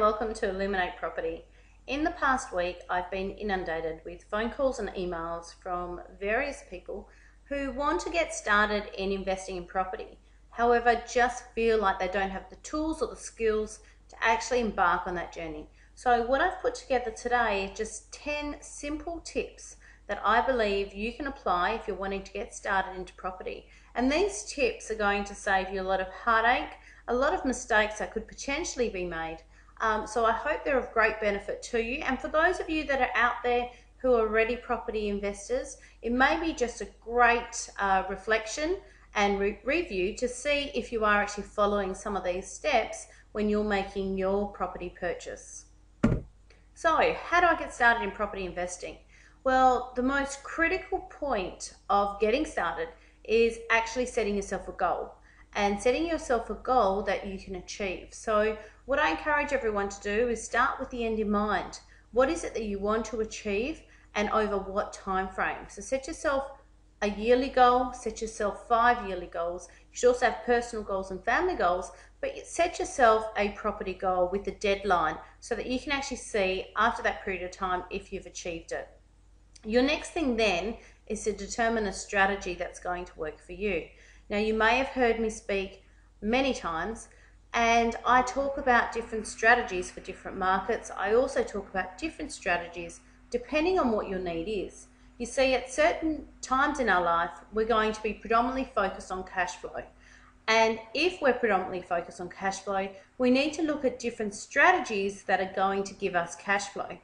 welcome to Illuminate Property. In the past week, I've been inundated with phone calls and emails from various people who want to get started in investing in property. However, just feel like they don't have the tools or the skills to actually embark on that journey. So what I've put together today is just 10 simple tips that I believe you can apply if you're wanting to get started into property. And these tips are going to save you a lot of heartache, a lot of mistakes that could potentially be made. So I hope they're of great benefit to you. And for those of you that are out there who are already property investors, it may be just a great reflection and review to see if you are actually following some of these steps when you're making your property purchase. So how do I get started in property investing? Well, the most critical point of getting started is actually setting yourself a goal and setting yourself a goal that you can achieve. So what I encourage everyone to do is start with the end in mind. What is it that you want to achieve and over what time frame? So set yourself a yearly goal, set yourself 5 yearly goals. You should also have personal goals and family goals, but set yourself a property goal with a deadline so that you can actually see after that period of time if you've achieved it. Your next thing then is to determine a strategy that's going to work for you. Now, you may have heard me speak many times, and I talk about different strategies for different markets. I also talk about different strategies depending on what your need is. You see, at certain times in our life, we're going to be predominantly focused on cash flow. And if we're predominantly focused on cash flow, we need to look at different strategies that are going to give us cash flow.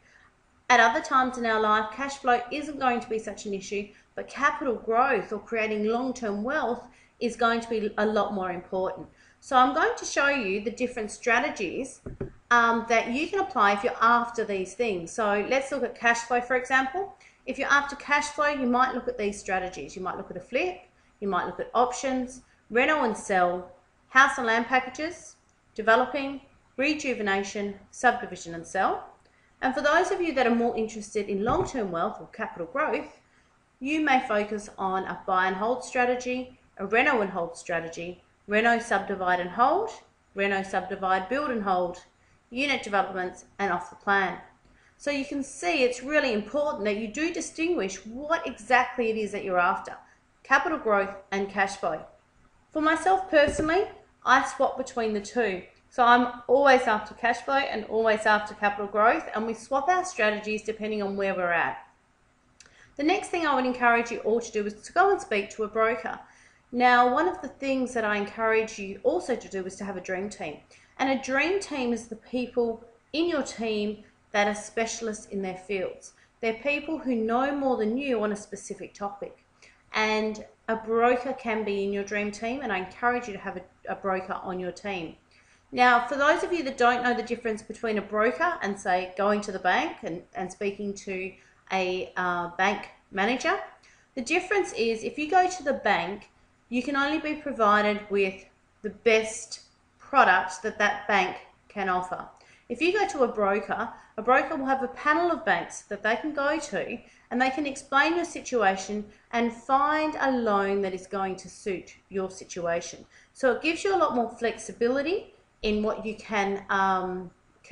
At other times in our life, cash flow isn't going to be such an issue, but capital growth or creating long-term wealth is going to be a lot more important. So I'm going to show you the different strategies that you can apply if you're after these things. So let's look at cash flow, for example. If you're after cash flow, you might look at these strategies. You might look at a flip, you might look at options, reno and sell, house and land packages, developing, rejuvenation, subdivision and sell. And for those of you that are more interested in long-term wealth or capital growth, you may focus on a buy and hold strategy, a reno and hold strategy, reno subdivide and hold, reno subdivide build and hold, unit developments and off the plan. So you can see it's really important that you do distinguish what exactly it is that you're after, capital growth and cash flow. For myself personally, I swap between the two. So I'm always after cash flow and always after capital growth, and we swap our strategies depending on where we're at. The next thing I would encourage you all to do is to go and speak to a broker. Now, one of the things that I encourage you also to do is to have a dream team. And a dream team is the people in your team that are specialists in their fields. They're people who know more than you on a specific topic. And a broker can be in your dream team, and I encourage you to have a broker on your team. Now, for those of you that don't know the difference between a broker and, say, going to the bank and speaking to a bank manager, the difference is if you go to the bank, you can only be provided with the best product that that bank can offer. If you go to a broker will have a panel of banks that they can go to, and they can explain your situation and find a loan that is going to suit your situation. So it gives you a lot more flexibility in what you can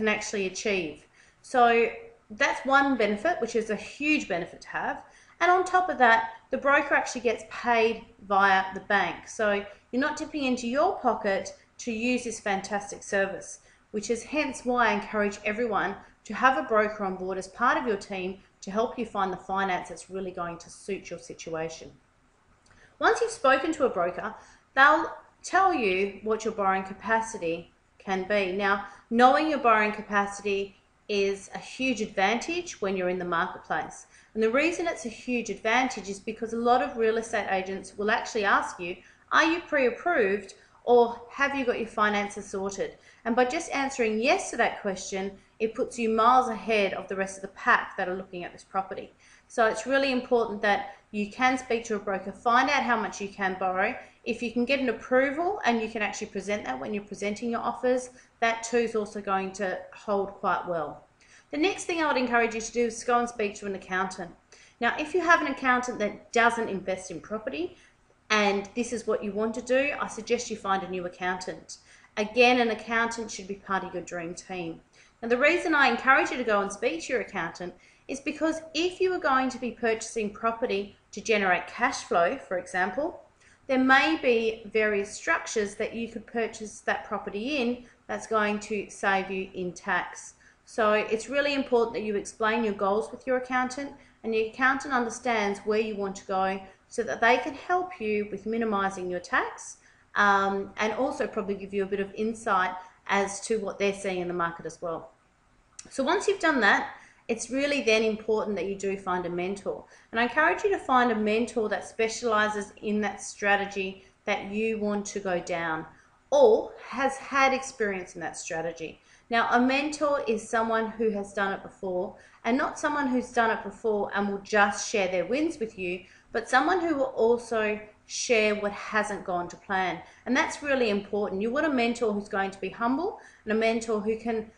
actually achieve. So that's one benefit, which is a huge benefit to have. And on top of that, the broker actually gets paid via the bank. So you're not dipping into your pocket to use this fantastic service, which is hence why I encourage everyone to have a broker on board as part of your team to help you find the finance that's really going to suit your situation. Once you've spoken to a broker, they'll tell you what your borrowing capacity can be. Now, knowing your borrowing capacity is a huge advantage when you're in the marketplace. And the reason it's a huge advantage is because a lot of real estate agents will actually ask you, are you pre-approved or have you got your finances sorted? And by just answering yes to that question, it puts you miles ahead of the rest of the pack that are looking at this property. So it's really important that you can speak to a broker, find out how much you can borrow. If you can get an approval and you can actually present that when you're presenting your offers, that too is also going to hold quite well. The next thing I would encourage you to do is to go and speak to an accountant. Now, if you have an accountant that doesn't invest in property and this is what you want to do, I suggest you find a new accountant. Again, an accountant should be part of your dream team. And the reason I encourage you to go and speak to your accountant is because if you are going to be purchasing property to generate cash flow, for example, there may be various structures that you could purchase that property in that's going to save you in tax. So it's really important that you explain your goals with your accountant, and your accountant understands where you want to go so that they can help you with minimizing your tax, and also probably give you a bit of insight as to what they're seeing in the market as well. So once you've done that, it's really then important that you do find a mentor. And I encourage you to find a mentor that specializes in that strategy that you want to go down, or has had experience in that strategy. Now, a mentor is someone who has done it before, and not someone who's done it before and will just share their wins with you, but someone who will also share what hasn't gone to plan. And that's really important. You want a mentor who's going to be humble, and a mentor who can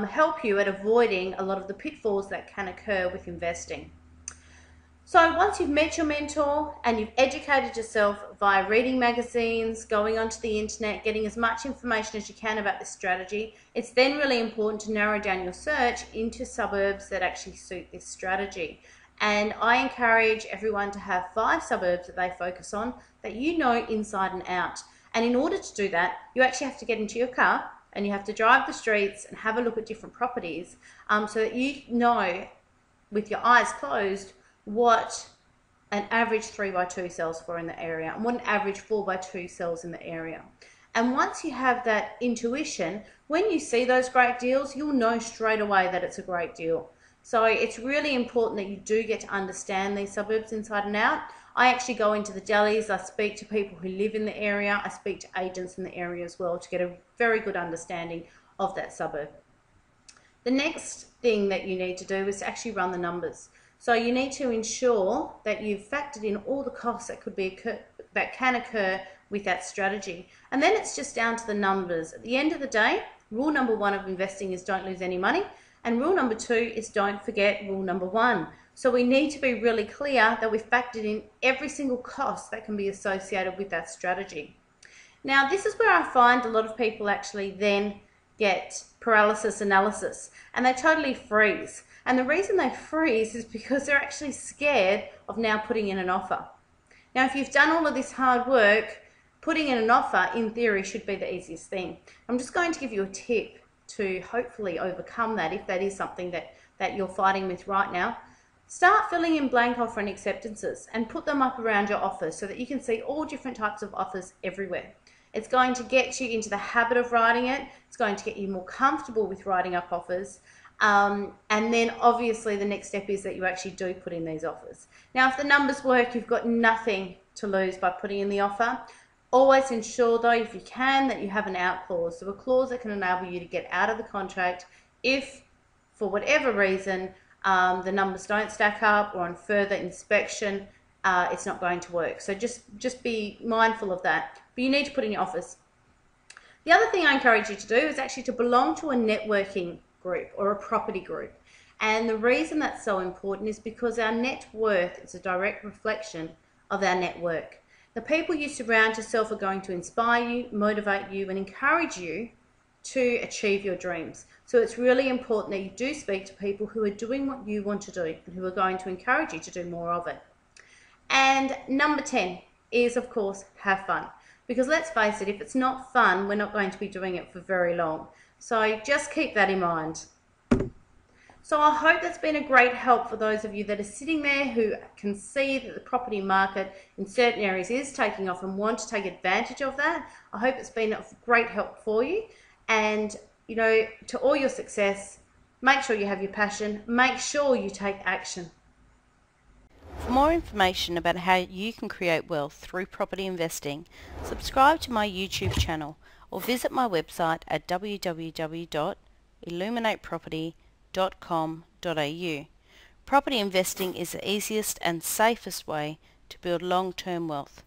help you at avoiding a lot of the pitfalls that can occur with investing. So once you've met your mentor and you've educated yourself via reading magazines, going onto the internet, getting as much information as you can about this strategy, it's then really important to narrow down your search into suburbs that actually suit this strategy. And I encourage everyone to have 5 suburbs that they focus on that you know inside and out. And in order to do that, you actually have to get into your car and you have to drive the streets and have a look at different properties, so that you know with your eyes closed what an average 3x2 sells for in the area and what an average 4x2 sells in the area. And once you have that intuition, when you see those great deals, you'll know straight away that it's a great deal. So it's really important that you do get to understand these suburbs inside and out. I actually go into the delis, I speak to people who live in the area, I speak to agents in the area as well to get a very good understanding of that suburb. The next thing that you need to do is to actually run the numbers. So you need to ensure that you've factored in all the costs that can occur with that strategy. And then it's just down to the numbers. At the end of the day, rule number 1 of investing is don't lose any money. And rule number 2 is don't forget rule number 1. So we need to be really clear that we've factored in every single cost that can be associated with that strategy. Now, this is where I find a lot of people actually then get paralysis analysis and they totally freeze. And the reason they freeze is because they're actually scared of now putting in an offer. Now, if you've done all of this hard work, putting in an offer in theory should be the easiest thing. I'm just going to give you a tip to hopefully overcome that if that is something that you're fighting with right now. Start filling in blank offer and acceptances and put them up around your offers so that you can see all different types of offers everywhere. It's going to get you into the habit of writing it. It's going to get you more comfortable with writing up offers. And then obviously the next step is that you actually do put in these offers. Now, if the numbers work, you've got nothing to lose by putting in the offer. Always ensure though, if you can, that you have an out clause. So a clause that can enable you to get out of the contract if, for whatever reason, the numbers don't stack up, or on further inspection it's not going to work. So just be mindful of that. But you need to put in your offers. The other thing I encourage you to do is actually to belong to a networking group or a property group. And the reason that's so important is because our net worth is a direct reflection of our network. The people you surround yourself are going to inspire you, motivate you, and encourage you to achieve your dreams. So it's really important that you do speak to people who are doing what you want to do and who are going to encourage you to do more of it. And number 10 is, of course, have fun. Because let's face it, if it's not fun, we're not going to be doing it for very long. So just keep that in mind. So I hope that's been a great help for those of you that are sitting there who can see that the property market in certain areas is taking off and want to take advantage of that. I hope it's been of great help for you. And, you know, to all your success, make sure you have your passion, make sure you take action. For more information about how you can create wealth through property investing, subscribe to my YouTube channel or visit my website at www.illuminateproperty.com.au. Property investing is the easiest and safest way to build long-term wealth.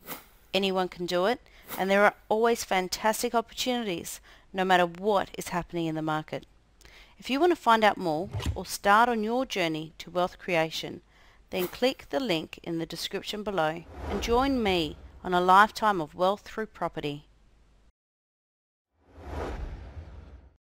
Anyone can do it, and there are always fantastic opportunities no matter what is happening in the market. If you want to find out more or start on your journey to wealth creation, then click the link in the description below and join me on a lifetime of wealth through property.